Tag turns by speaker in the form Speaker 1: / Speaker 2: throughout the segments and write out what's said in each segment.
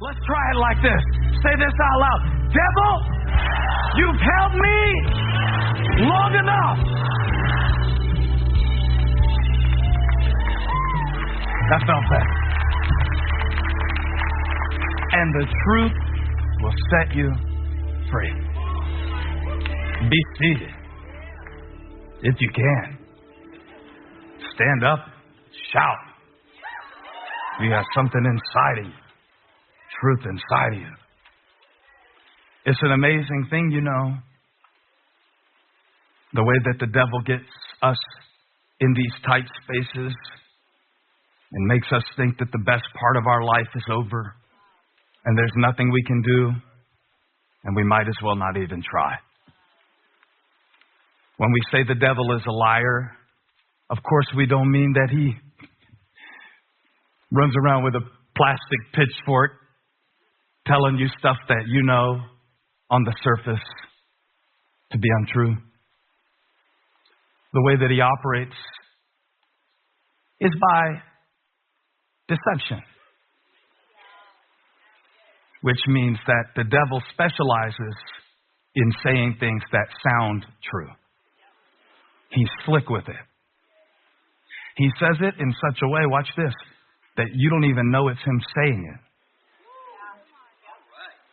Speaker 1: Let's try it like this. Say this out loud. Devil, you've held me long enough. That felt better. And the truth will set you free. Be seated. If you can. Stand up. Shout. You have something inside of you. Truth inside of you. It's an amazing thing, you know. The way that the devil gets us in these tight spaces and makes us think that the best part of our life is over and there's nothing we can do and we might as well not even try. When we say the devil is a liar, of course we don't mean that he runs around with a plastic pitchfork telling you stuff that you know on the surface to be untrue. The way that he operates is by deception, which means that the devil specializes in saying things that sound true. He's slick with it. He says it in such a way, watch this, that you don't even know it's him saying it.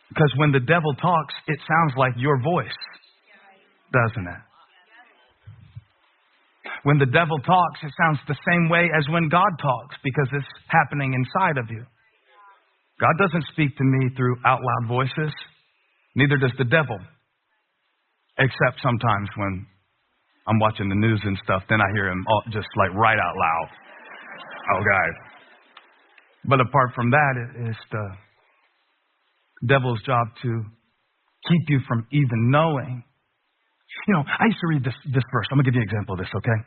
Speaker 1: Because when the devil talks, it sounds like your voice, doesn't it? When the devil talks, it sounds the same way as when God talks, because it's happening inside of you. God doesn't speak to me through out loud voices. Neither does the devil. Except sometimes when I'm watching the news and stuff, then I hear him just like right out loud. Oh, guys. But apart from that, it's the devil's job to keep you from even knowing. You know, I used to read this verse. I'm going to give you an example of this, okay?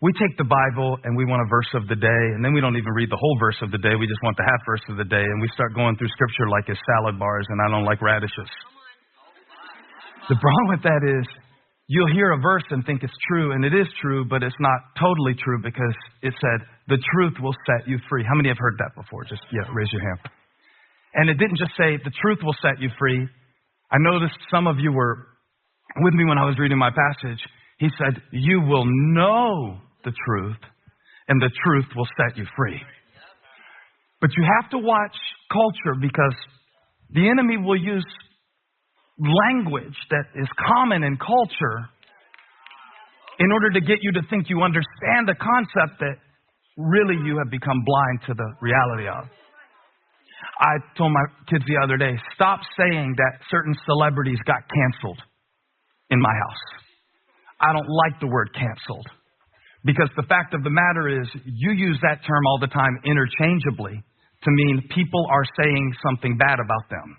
Speaker 1: We take the Bible and we want a verse of the day, and then we don't even read the whole verse of the day. We just want the half verse of the day, and we start going through Scripture like it's salad bars, and I don't like radishes. The problem with that is you'll hear a verse and think it's true, and it is true, but it's not totally true because it said, the truth will set you free. How many have heard that before? Just, raise your hand. And it didn't just say, the truth will set you free. I noticed some of you were with me when I was reading my passage. He said, you will know the truth, and the truth will set you free. But you have to watch culture, because the enemy will use language that is common in culture in order to get you to think you understand the concept that really you have become blind to the reality of. I told my kids the other day, stop saying that certain celebrities got canceled in my house. I don't like the word canceled, because the fact of the matter is you use that term all the time interchangeably to mean people are saying something bad about them.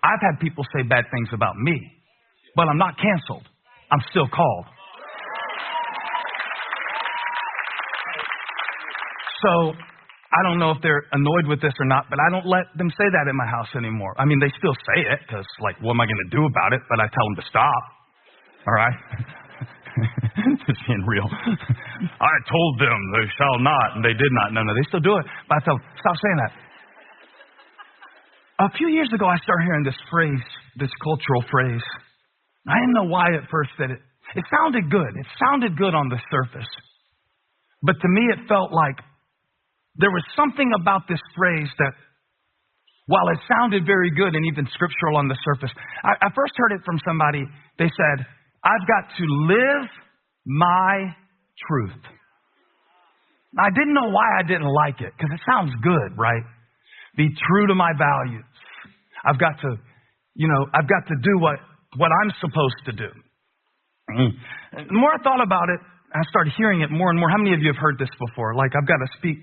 Speaker 1: I've had people say bad things about me, but I'm not canceled. I'm still called. So I don't know if they're annoyed with this or not, but I don't let them say that in my house anymore. I mean, they still say it because, like, what am I going to do about it? But I tell them to stop. All right? Just being real. I told them they shall not, and they did not. No, they still do it. But I tell them, stop saying that. A few years ago, I started hearing this phrase, this cultural phrase. I didn't know why at first that it sounded good. It sounded good on the surface. But to me, it felt like there was something about this phrase that, while it sounded very good and even scriptural on the surface, I first heard it from somebody. They said, I've got to live my truth. I didn't know why I didn't like it, because it sounds good, right? Be true to my values. I've got to do what I'm supposed to do. The more I thought about it, I started hearing it more and more. How many of you have heard this before? Like, I've got to speak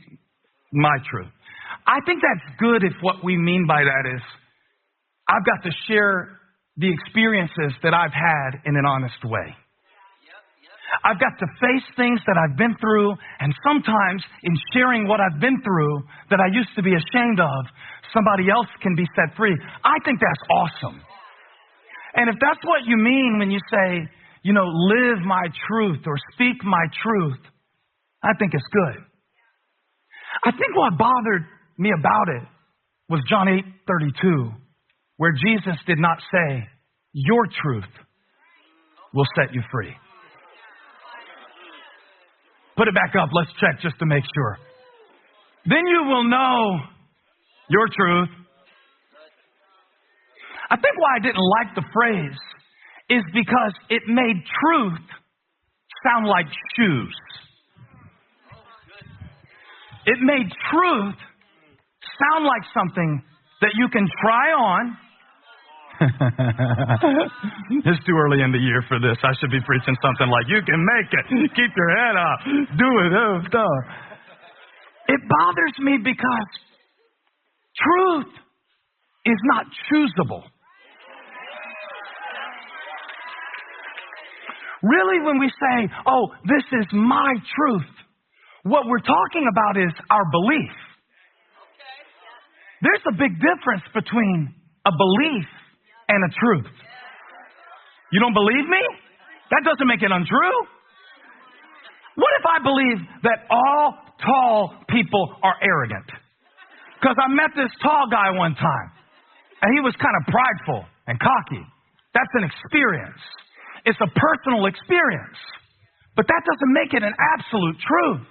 Speaker 1: my truth. I think that's good if what we mean by that is I've got to share the experiences that I've had in an honest way. I've got to face things that I've been through, and sometimes in sharing what I've been through that I used to be ashamed of, somebody else can be set free. I think that's awesome. And if that's what you mean when you say, live my truth or speak my truth, I think it's good. I think what bothered me about it was John 8:32, where Jesus did not say, your truth will set you free. Put it back up. Let's check just to make sure. Then you will know your truth. I think why I didn't like the phrase is because it made truth sound like shoes. It made truth sound like something that you can try on. It's too early in the year for this. I should be preaching something like, you can make it. Keep your head up. Do it. It bothers me because truth is not choosable. Really, when we say, oh, this is my truth, what we're talking about is our belief. There's a big difference between a belief and a truth. You don't believe me? That doesn't make it untrue. What if I believe that all tall people are arrogant? Because I met this tall guy one time, and he was kind of prideful and cocky. That's an experience. It's a personal experience. But that doesn't make it an absolute truth.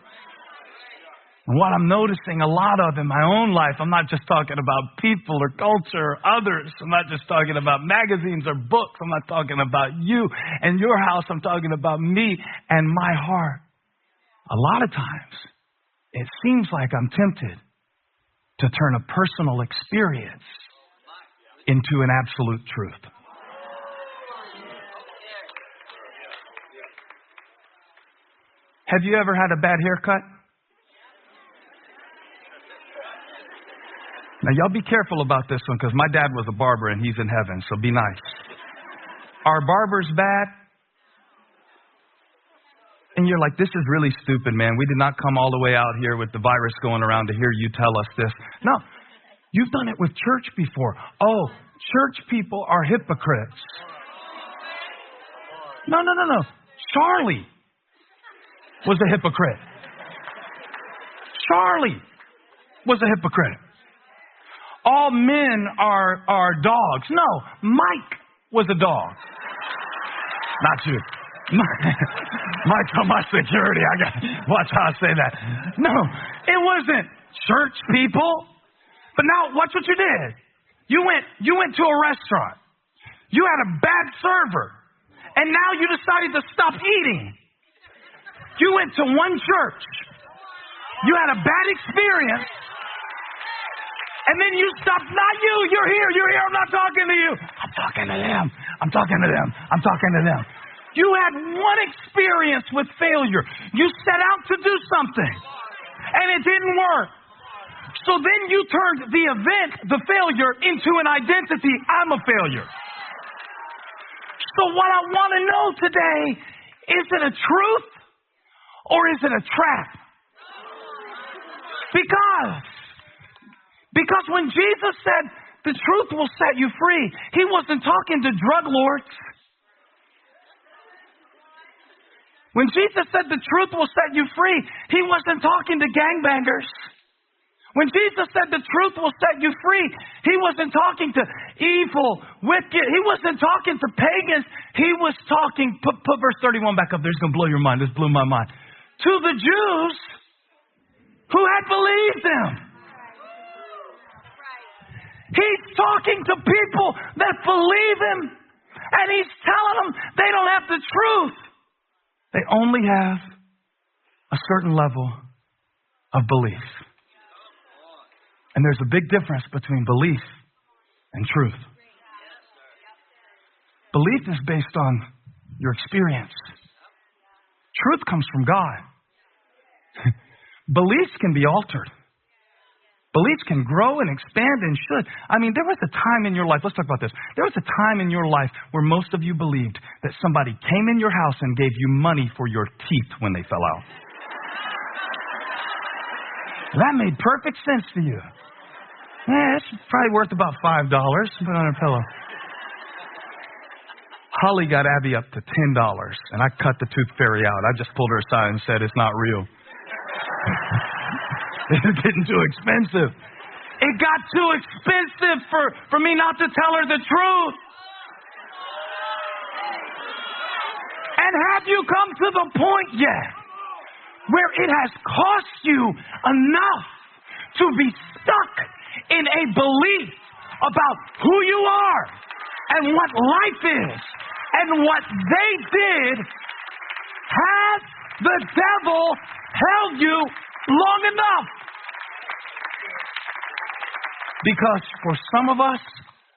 Speaker 1: And what I'm noticing a lot of in my own life, I'm not just talking about people or culture or others. I'm not just talking about magazines or books. I'm not talking about you and your house. I'm talking about me and my heart. A lot of times, it seems like I'm tempted to turn a personal experience into an absolute truth. Have you ever had a bad haircut? Now, y'all be careful about this one because my dad was a barber and he's in heaven, so be nice. Are barbers bad? And you're like, this is really stupid, man. We did not come all the way out here with the virus going around to hear you tell us this. No, you've done it with church before. Oh, church people are hypocrites. No. Charlie was a hypocrite. Charlie was a hypocrite. All men are dogs. No, Mike was a dog. Not you. Mike's on my security. I got watch how I say that. No, it wasn't church people. But now watch what you did. You went to a restaurant. You had a bad server. And now you decided to stop eating. You went to one church. You had a bad experience. And then you stopped. Not you. You're here. I'm not talking to you. I'm talking to them. You had one experience with failure. You set out to do something. And it didn't work. So then you turned the event, the failure, into an identity. I'm a failure. So what I want to know today, is it a truth or is it a trap? Because when Jesus said the truth will set you free, he wasn't talking to drug lords. When Jesus said the truth will set you free, he wasn't talking to gangbangers. When Jesus said the truth will set you free, he wasn't talking to evil, wicked. He wasn't talking to pagans. He was talking, put verse 31 back up there. It's going to blow your mind. This blew my mind. To the Jews who had believed him. He's talking to people that believe him. And he's telling them they don't have the truth. They only have a certain level of belief. And there's a big difference between belief and truth. Belief is based on your experience. Truth comes from God. Beliefs can be altered. Beliefs can grow and expand and should. I mean, there was a time in your life, let's talk about this. There was a time in your life where most of you believed that somebody came in your house and gave you money for your teeth when they fell out. That made perfect sense to you. Yeah, it's probably worth about $5. Put it on her pillow. Holly got Abby up to $10, and I cut the tooth fairy out. I just pulled her aside and said, it's not real. It's getting too expensive. It got too expensive for me not to tell her the truth. And have you come to the point yet where it has cost you enough to be stuck in a belief about who you are and what life is and what they did? Has the devil held you long enough? Because for some of us,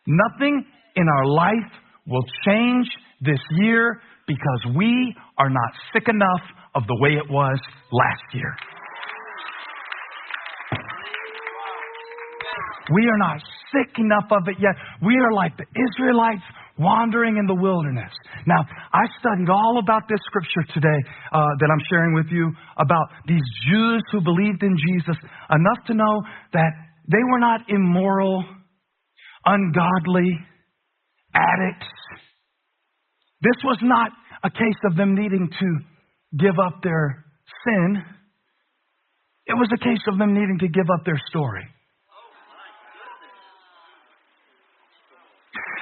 Speaker 1: nothing in our life will change this year because we are not sick enough of the way it was last year. We are not sick enough of it yet. We are like the Israelites wandering in the wilderness. Now, I studied all about this scripture today that I'm sharing with you about these Jews who believed in Jesus enough to know that they were not immoral, ungodly addicts. This was not a case of them needing to give up their sin. It was a case of them needing to give up their story.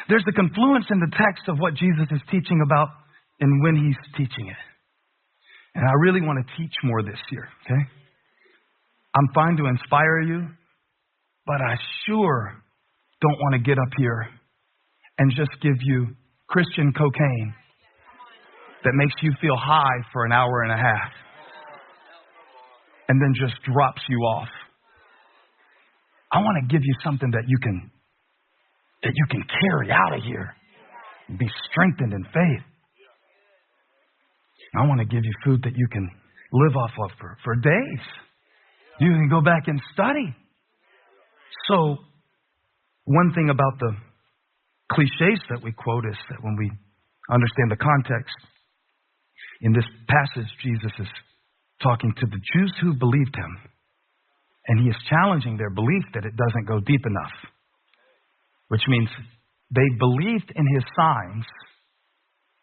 Speaker 1: There's a confluence in the text of what Jesus is teaching about and when he's teaching it. And I really want to teach more this year, okay? I'm fine to inspire you, but I sure don't want to get up here and just give you Christian cocaine that makes you feel high for an hour and a half and then just drops you off. I want to give you something that you can carry out of here and be strengthened in faith. I want to give you food that you can live off of for days. You can go back and study. So, one thing about the cliches that we quote is that when we understand the context, in this passage, Jesus is talking to the Jews who believed him, and he is challenging their belief that it doesn't go deep enough, which means they believed in his signs,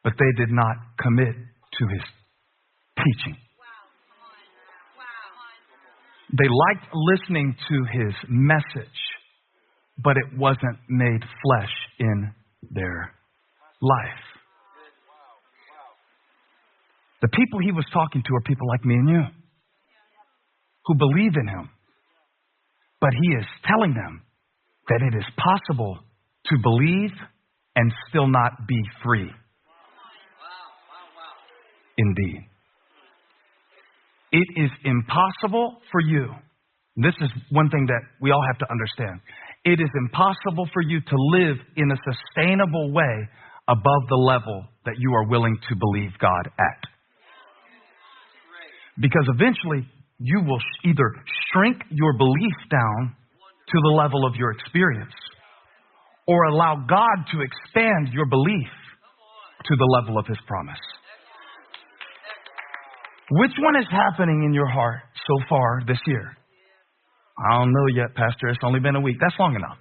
Speaker 1: but they did not commit to his teaching. They liked listening to his message, but it wasn't made flesh in their life. The people he was talking to are people like me and you, who believe in him. But he is telling them that it is possible to believe and still not be free. Indeed. It is impossible for you. This is one thing that we all have to understand. It is impossible for you to live in a sustainable way above the level that you are willing to believe God at. Because eventually you will either shrink your belief down to the level of your experience or allow God to expand your belief to the level of his promise. Which one is happening in your heart so far this year? I don't know yet, Pastor. It's only been a week. That's long enough.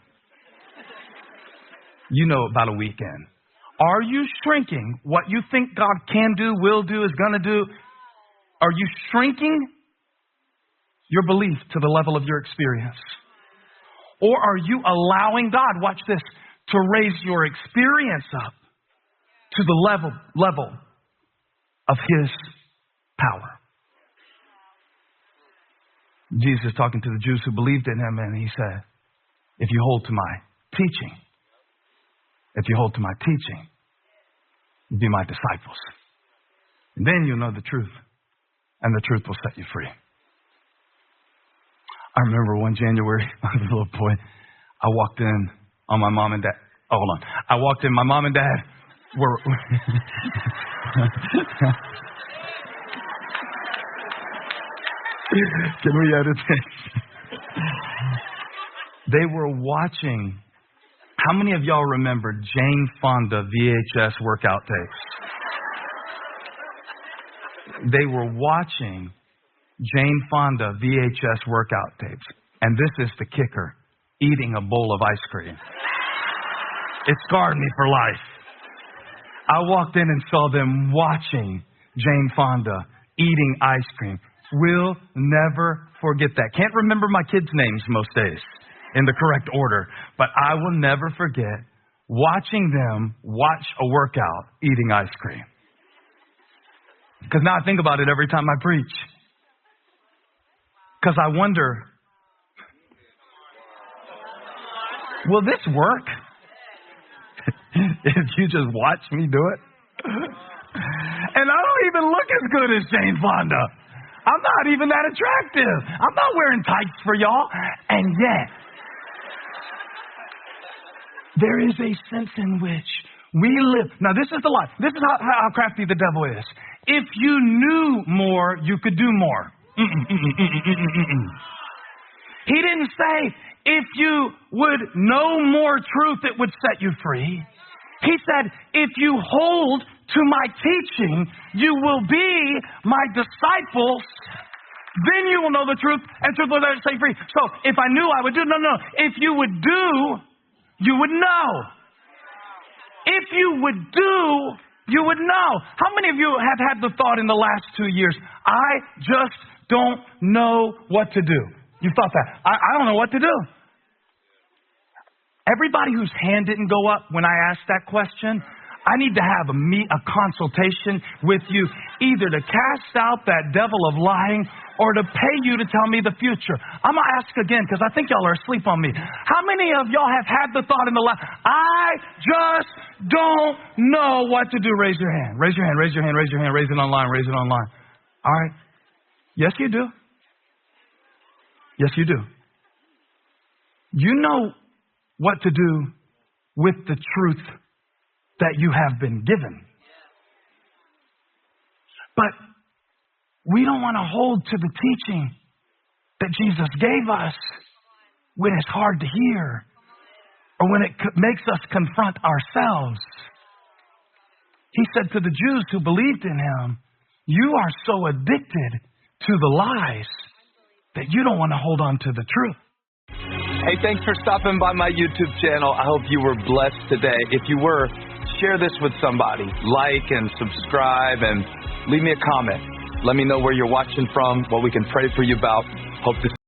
Speaker 1: You know about a weekend. Are you shrinking what you think God can do, will do, is going to do? Are you shrinking your belief to the level of your experience? Or are you allowing God, watch this, to raise your experience up to the level of his power? Jesus is talking to the Jews who believed in him, and he said, if you hold to my teaching, you'll be my disciples. And then you'll know the truth, and the truth will set you free. I remember one January, I was a little boy, I walked in on my mom and dad. Oh, hold on. I walked in, my mom and dad were... Can we edit this? They were watching. How many of y'all remember Jane Fonda VHS workout tapes? They were watching Jane Fonda VHS workout tapes. And this is the kicker, eating a bowl of ice cream. It scarred me for life. I walked in and saw them watching Jane Fonda eating ice cream. Will never forget that. Can't remember my kids' names most days. in the correct order. But I will never forget watching them watch a workout eating ice cream. Because now I think about it every time I preach. Because I wonder, will this work? If you just watch me do it? And I don't even look as good as Jane Fonda. I'm not even that attractive. I'm not wearing tights for y'all. And yet, there is a sense in which we live. Now, this is the lie. This is how crafty the devil is. If you knew more, you could do more. He didn't say, if you would know more truth, it would set you free. He said, if you hold to my teaching, you will be my disciples. Then you will know the truth, and truth will set you free. So if I knew, I would do. No. If you would do, you would know. If you would do, you would know. How many of you have had the thought in the last 2 years, I just don't know what to do? You thought that. I don't know what to do. Everybody whose hand didn't go up when I asked that question, I need to have a consultation with you, either to cast out that devil of lying or to pay you to tell me the future. I'm going to ask again because I think y'all are asleep on me. How many of y'all have had the thought in the last, I just don't know what to do? Raise your hand. Raise your hand. Raise your hand. Raise your hand. Raise it online. Raise it online. All right. Yes, you do. Yes, you do. You know what to do with the truth that you have been given. But we don't want to hold to the teaching that Jesus gave us when it's hard to hear or when it makes us confront ourselves. He said to the Jews who believed in him, you are so addicted to the lies that you don't want to hold on to the truth.
Speaker 2: Hey, thanks for stopping by my YouTube channel. I hope you were blessed today. If you were, share this with somebody. Like and subscribe and leave me a comment. Let me know where you're watching from, what we can pray for you about. Hope to